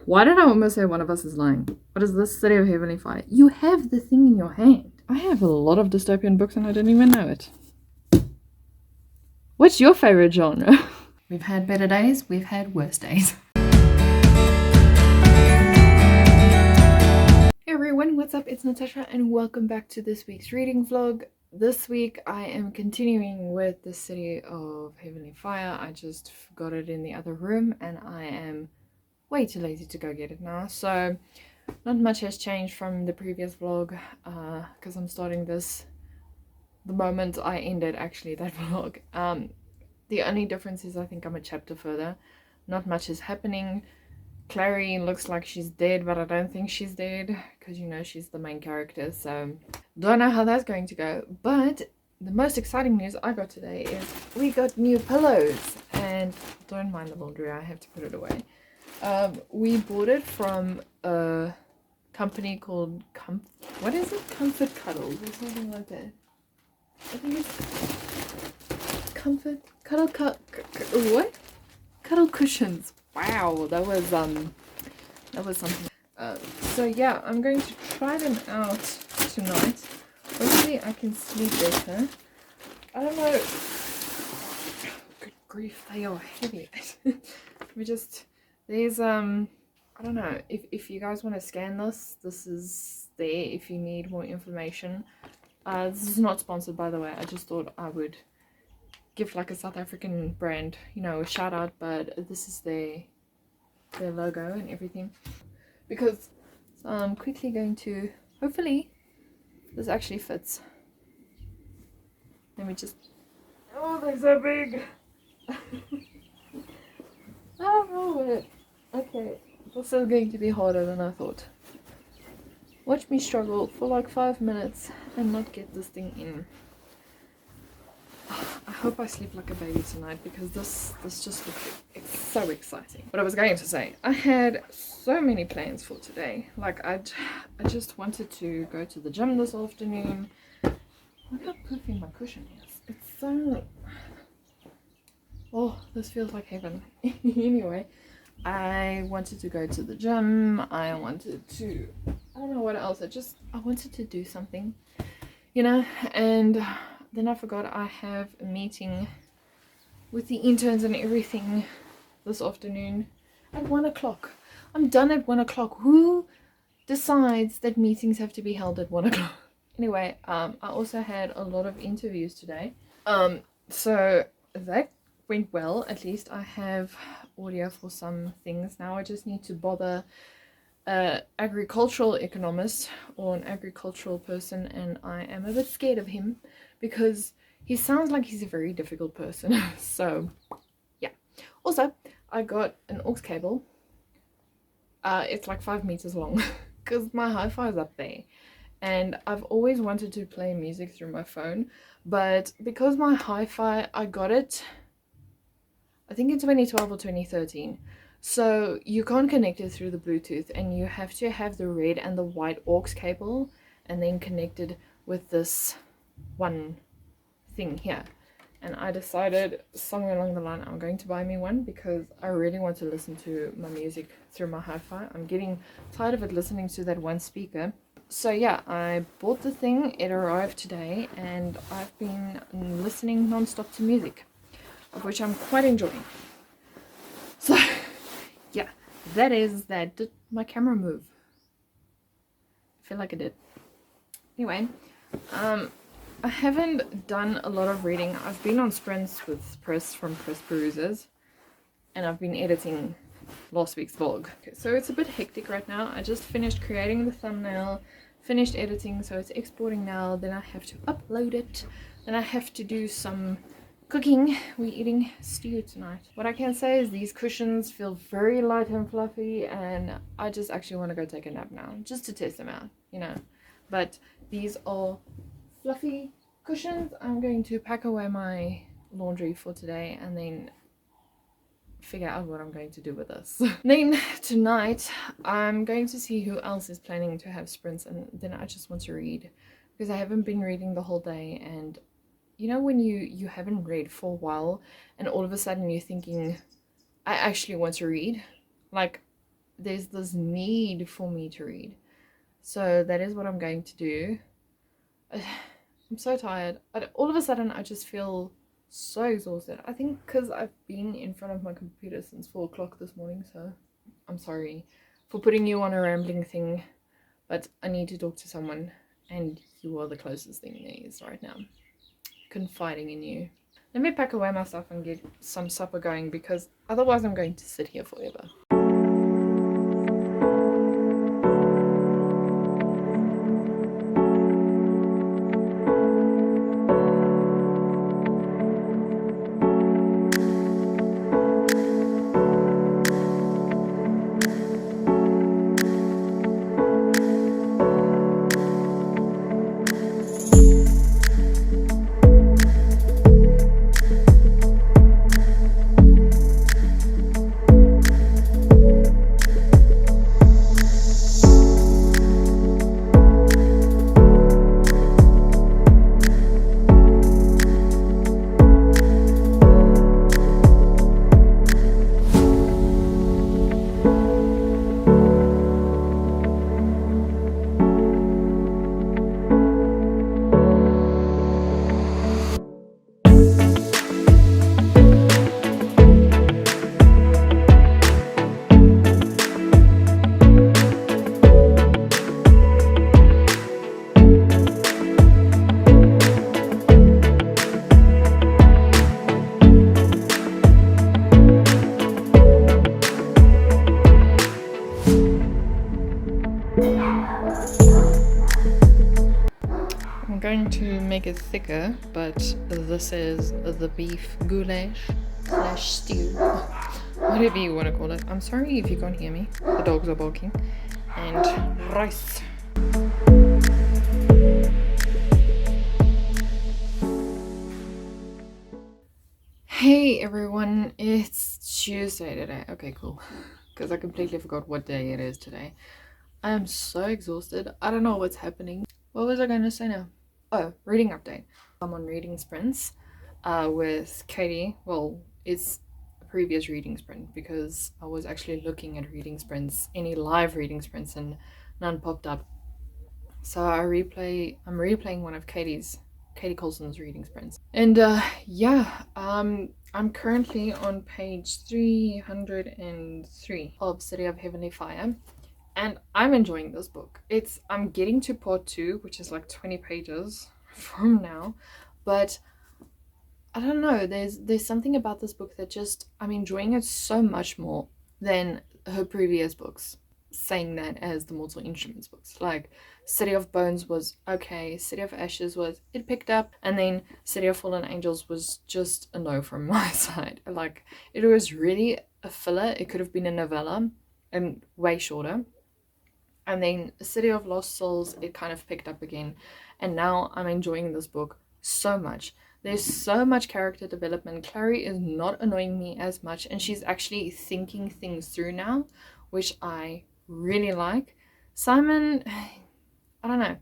Why did I almost say one of us is lying? What is this? City of Heavenly Fire. You have the thing in your hand. I have a lot of dystopian books and I didn't even know it. What's your favorite genre? We've had better days, we've had worse days. Hey everyone, what's up? It's Natasha and welcome back to this week's reading vlog. This week I am continuing with the City of Heavenly Fire. I just got it in the other room and I am way too lazy to go get it now. So not much has changed from the previous vlog because I'm starting this the moment I ended actually that vlog. The only difference is I think I'm a chapter further. Not much is happening. Clary looks like she's dead, but I don't think she's dead because, you know, she's the main character, so don't know how that's going to go. But the most exciting news I got today is we got new pillows, and don't mind the laundry, I have to put it away. We bought it from a company called Comfort Cuddles or something like that. I think it's Comfort Cuddle Cuddle Cushions. Wow, that was something. So yeah, I'm going to try them out tonight. Hopefully I can sleep better. I don't know. Good grief, they are heavy. There's I don't know if you guys want to scan this is there if you need more information. This is not sponsored, by the way. I just thought I would give like a South African brand, you know, a shout out, but this is their logo and everything. Because I'm quickly going to, hopefully this actually fits. Let me just, oh, they're so big. Oh, okay, this is going to be harder than I thought. Watch me struggle for like 5 minutes and not get this thing in. I hope I sleep like a baby tonight because this just looks so exciting. What I was going to say, I had so many plans for today. Like I just wanted to go to the gym this afternoon. Look how poofy my cushion is. It's so, oh, this feels like heaven. Anyway, I wanted to go to the gym. I don't know what else. I wanted to do something, you know, and then I forgot I have a meeting with the interns and everything this afternoon at 1 o'clock. I'm done at 1 o'clock. Who decides that meetings have to be held at 1 o'clock? Anyway, I also had a lot of interviews today. So that went well. At least I have audio for some things now. I just need to bother agricultural economist or an agricultural person, and I am a bit scared of him because he sounds like he's a very difficult person. So yeah. Also, I got an aux cable. It's like 5 meters long because my hi-fi is up there, and I've always wanted to play music through my phone, but because my hi-fi, I got it I think in 2012 or 2013. So you can't connect it through the Bluetooth, and you have to have the red and the white aux cable and then connected with this one thing here. And I decided somewhere along the line I'm going to buy me one because I really want to listen to my music through my hi-fi. I'm getting tired of it listening to that one speaker. So yeah, I bought the thing. It arrived today and I've been listening non-stop to music, of which I'm quite enjoying. So yeah, that is that. Did my camera move? I feel like it did. Anyway, I haven't done a lot of reading. I've been on sprints with Press from Press Perusers, and I've been editing last week's vlog. Okay, so it's a bit hectic right now. I just finished creating the thumbnail, finished editing, so it's exporting now. Then I have to upload it. Then I have to do some cooking. We're eating stew tonight. What I can say is these cushions feel very light and fluffy, and I just actually want to go take a nap now just to test them out, you know. But these are fluffy cushions. I'm going to pack away my laundry for today and then figure out what I'm going to do with this. Then tonight I'm going to see who else is planning to have sprints, and then I just want to read because I haven't been reading the whole day. And you know when you haven't read for a while and all of a sudden you're thinking, I actually want to read. Like there's this need for me to read. So that is what I'm going to do. I'm so tired. All of a sudden, I just feel so exhausted. I think because I've been in front of my computer since 4 o'clock this morning, so I'm sorry for putting you on a rambling thing, but I need to talk to someone, and you are the closest thing there is right now. Confiding in you. Let me pack away my stuff and get some supper going, because otherwise I'm going to sit here forever. I'm going to make it thicker, but this is the beef goulash / stew, whatever you want to call it. I'm sorry if you can't hear me. The dogs are barking. And rice. Hey everyone, it's Tuesday today. Okay, cool. Because I completely forgot what day it is today. I am so exhausted. I don't know what's happening. What was I going to say now? Oh, reading update. I'm on reading sprints with Katie. Well, it's a previous reading sprint because I was actually looking at reading sprints, any live reading sprints, and none popped up. So I'm replaying one of Katie Colson's reading sprints. And I'm currently on page 303 of City of Heavenly Fire. And I'm enjoying this book. I'm getting to part 2, which is like 20 pages from now. But I don't know, there's something about this book that just, I'm enjoying it so much more than her previous books. Saying that as the Mortal Instruments books. Like, City of Bones was okay, City of Ashes it picked up, and then City of Fallen Angels was just a no from my side. Like, it was really a filler. It could have been a novella and way shorter. And then City of Lost Souls, it kind of picked up again. And now I'm enjoying this book so much. There's so much character development. Clary is not annoying me as much. And she's actually thinking things through now, which I really like. Simon, I don't know.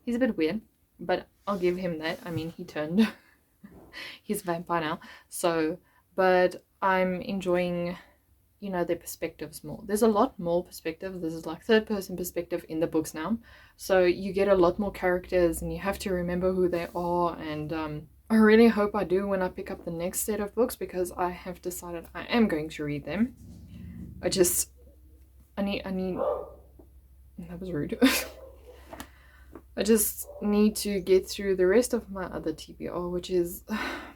He's a bit weird, but I'll give him that. I mean, he turned. He's a vampire now. So, but I'm enjoying, their perspectives more. There's a lot more perspective. This is like third person perspective in the books now, so you get a lot more characters and you have to remember who they are. And I really hope I do when I pick up the next set of books, because I have decided I am going to read them. I need that was rude. I just need to get through the rest of my other TBR, which is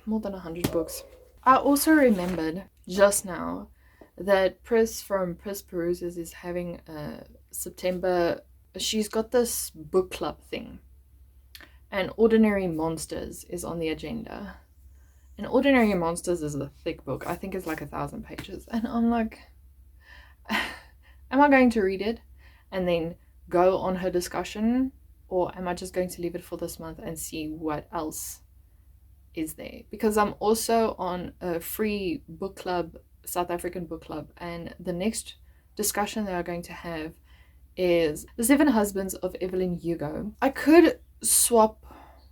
more than 100 books. I also remembered just now that Pris from Pris Peruses is having a September. She's got this book club thing, and Ordinary Monsters is on the agenda. And Ordinary Monsters is a thick book. I think it's like 1,000 pages. And I'm like, am I going to read it and then go on her discussion, or am I just going to leave it for this month and see what else is there? Because I'm also on a free book club, South African book club, and the next discussion that I'm going to have is The 7 Husbands of Evelyn Hugo. I could swap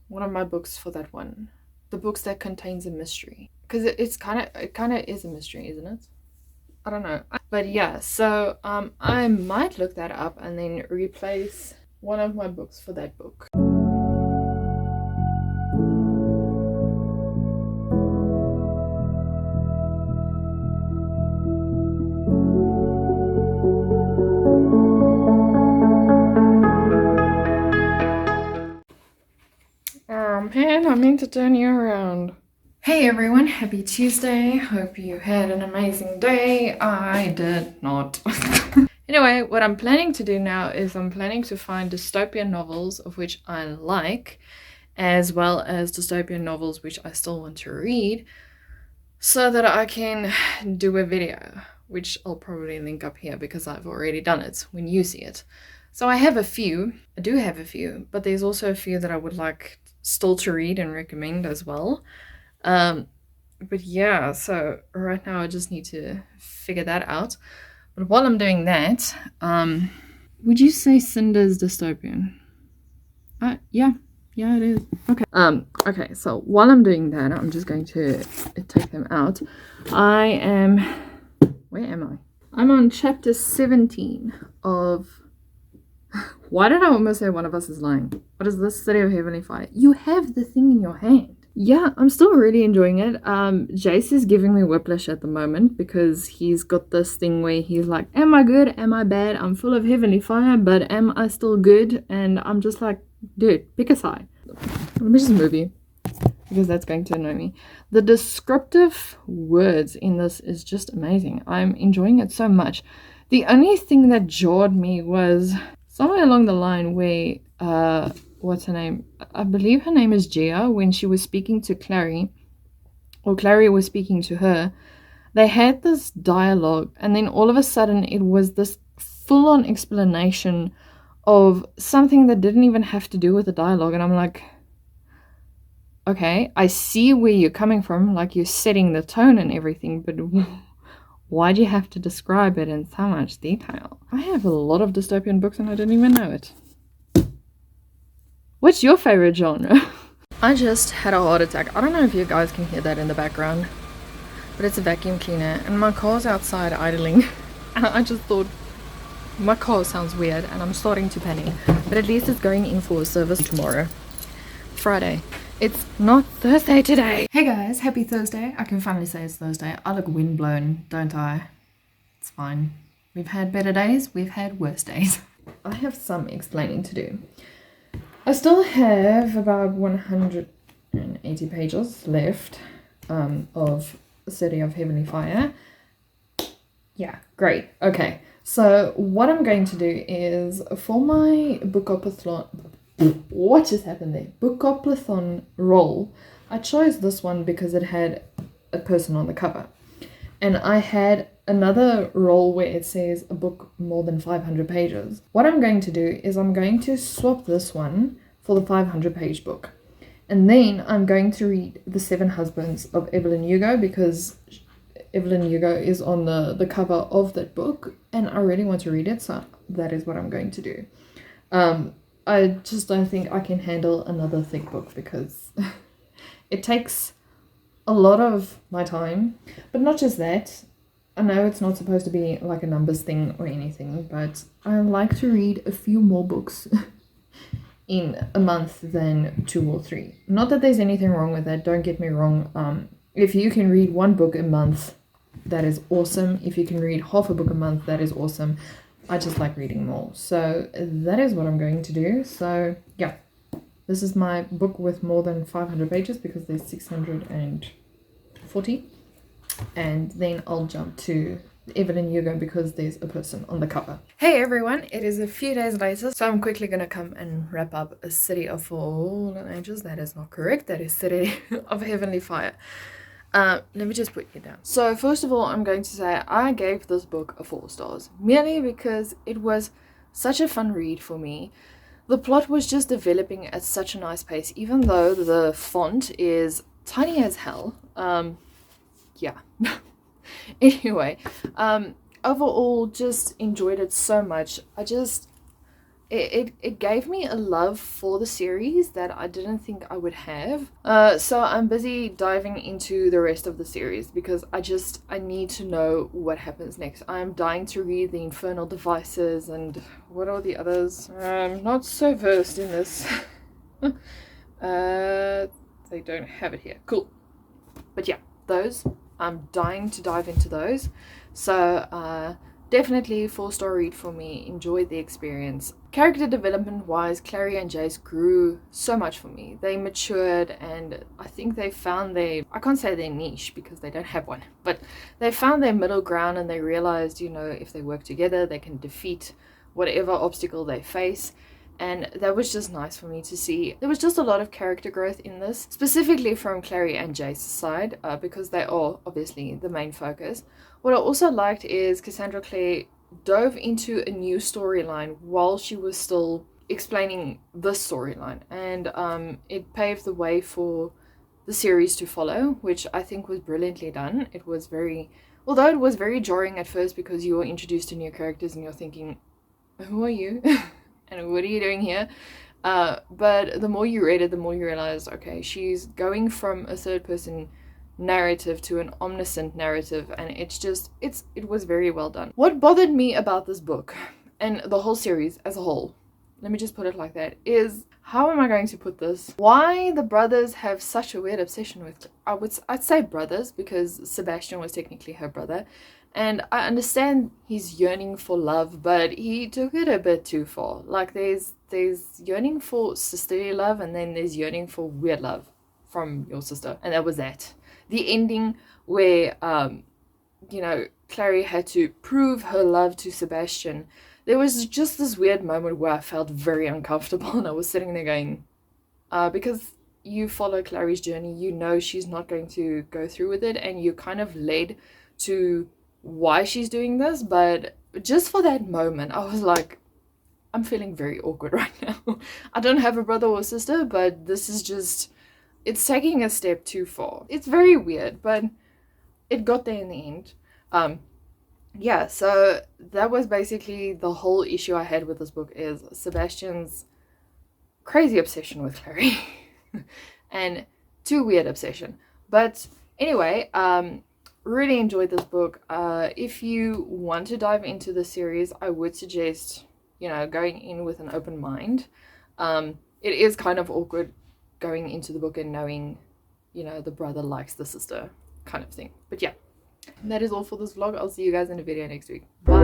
one of my books for that one, the books that contains a mystery, because it kind of is a mystery, isn't it? I don't know. But yeah, so I might look that up and then replace one of my books for that book. Man, I meant to turn you around. Hey everyone, happy Tuesday. Hope you had an amazing day. I did not. Anyway, what I'm planning to do now is I'm planning to find dystopian novels of which I like, as well as dystopian novels which I still want to read, so that I can do a video, which I'll probably link up here because I've already done it when you see it. So I do have a few, but there's also a few that I would like still to read and recommend as well. But yeah, so right now I just need to figure that out. But while I'm doing that, would you say Cinder's dystopian? Yeah, it is. Okay. Okay, so while I'm doing that, I'm just going to take them out. Where am I? I'm on chapter 17 of... Why did I almost say one of us is lying? What is this? City of Heavenly Fire. You have the thing in your hand. Yeah, I'm still really enjoying it. Jace is giving me whiplash at the moment because he's got this thing where he's like, am I good? Am I bad? I'm full of heavenly fire, but am I still good? And I'm just like, dude, pick a side. Let me just move you because that's going to annoy me. The descriptive words in this is just amazing. I'm enjoying it so much. The only thing that jarred me was somewhere along the line where what's her name? I believe her name is Gia. When she was speaking to Clary, or Clary was speaking to her, they had this dialogue, and then all of a sudden it was this full-on explanation of something that didn't even have to do with the dialogue. And I'm like, okay, I see where you're coming from, like you're setting the tone and everything, but why do you have to describe it in so much detail? I have a lot of dystopian books and I didn't even know it. What's your favorite genre? I just had a heart attack. I don't know if you guys can hear that in the background, but it's a vacuum cleaner and my car's outside idling. And I just thought, my car sounds weird and I'm starting to panic, but at least it's going in for a service tomorrow. Friday. It's not Thursday today. Hey guys, happy Thursday. I can finally say it's Thursday. I look windblown, don't I? It's fine. We've had better days, we've had worse days. I have some explaining to do. I still have about 180 pages left of City of Heavenly Fire. Yeah, great. Okay, so what I'm going to do is for my Bookopathon... What just happened there? Bookopathon roll. I chose this one because it had a person on the cover. And I had another roll where it says a book more than 500 pages. What I'm going to do is I'm going to swap this one for the 500 page book. And then I'm going to read The Seven Husbands of Evelyn Hugo because Evelyn Hugo is on the cover of that book and I really want to read it, so that is what I'm going to do. I just don't think I can handle another thick book because it takes a lot of my time. But not just that, I know it's not supposed to be like a numbers thing or anything, but I like to read a few more books in a month than 2 or 3. Not that there's anything wrong with that, don't get me wrong. If you can read one book a month, that is awesome. If you can read half a book a month, that is awesome. I just like reading more. So that is what I'm going to do. So yeah, this is my book with more than 500 pages because there's 640. And then I'll jump to Evelyn Hugo because there's a person on the cover. Hey everyone, it is a few days later, so I'm quickly going to come and wrap up A City of Fallen Angels. That is not correct. That is City of Heavenly Fire. Let me just put you down. So first of all, I'm going to say I gave this book a 4 stars, merely because it was such a fun read for me. The plot was just developing at such a nice pace, even though the font is tiny as hell. Yeah. Anyway, overall, just enjoyed it so much. it gave me a love for the series that I didn't think I would have. So I'm busy diving into the rest of the series because I need to know what happens next. I'm dying to read the Infernal Devices and what are the others? I'm not so versed in this. They don't have it here. Cool. But yeah, those. I'm dying to dive into those. So definitely 4-star read for me. Enjoyed the experience. Character development wise, Clary and Jace grew so much for me. They matured and I think they found I can't say their niche because they don't have one, but they found their middle ground and they realized, you know, if they work together, they can defeat whatever obstacle they face. And that was just nice for me to see. There was just a lot of character growth in this, specifically from Clary and Jace's side, because they are obviously the main focus. What I also liked is Cassandra Clare dove into a new storyline while she was still explaining this storyline, and it paved the way for the series to follow, which I think was brilliantly done. It was although it was very jarring at first because you were introduced to new characters and you're thinking, who are you? And what are you doing here? But the more you read it, the more you realize, okay, she's going from a third person narrative to an omniscient narrative, and it was very well done. What bothered me about this book and the whole series as a whole, let me just put it like that, is how am I going to put this? Why the brothers have such a weird obsession with, I'd say brothers because Sebastian was technically her brother. And I understand he's yearning for love, but he took it a bit too far. Like there's yearning for sisterly love, and then there's yearning for weird love from your sister, and that was that. The ending where you know, Clary had to prove her love to Sebastian. There was just this weird moment where I felt very uncomfortable, and I was sitting there going, because you follow Clary's journey, you know she's not going to go through with it, and you're kind of led to why she's doing this, but just for that moment I was like, I'm feeling very awkward right now. I don't have a brother or sister, but this is just, it's taking a step too far. It's very weird, but it got there in the end. Yeah, so that was basically the whole issue I had with this book, is Sebastian's crazy obsession with Clary. And too weird obsession. But anyway, really enjoyed this book. If you want to dive into the series, I would suggest, you know, going in with an open mind. It is kind of awkward going into the book and knowing, you know, the brother likes the sister kind of thing. But yeah, that is all for this vlog. I'll see you guys in a video next week. Bye.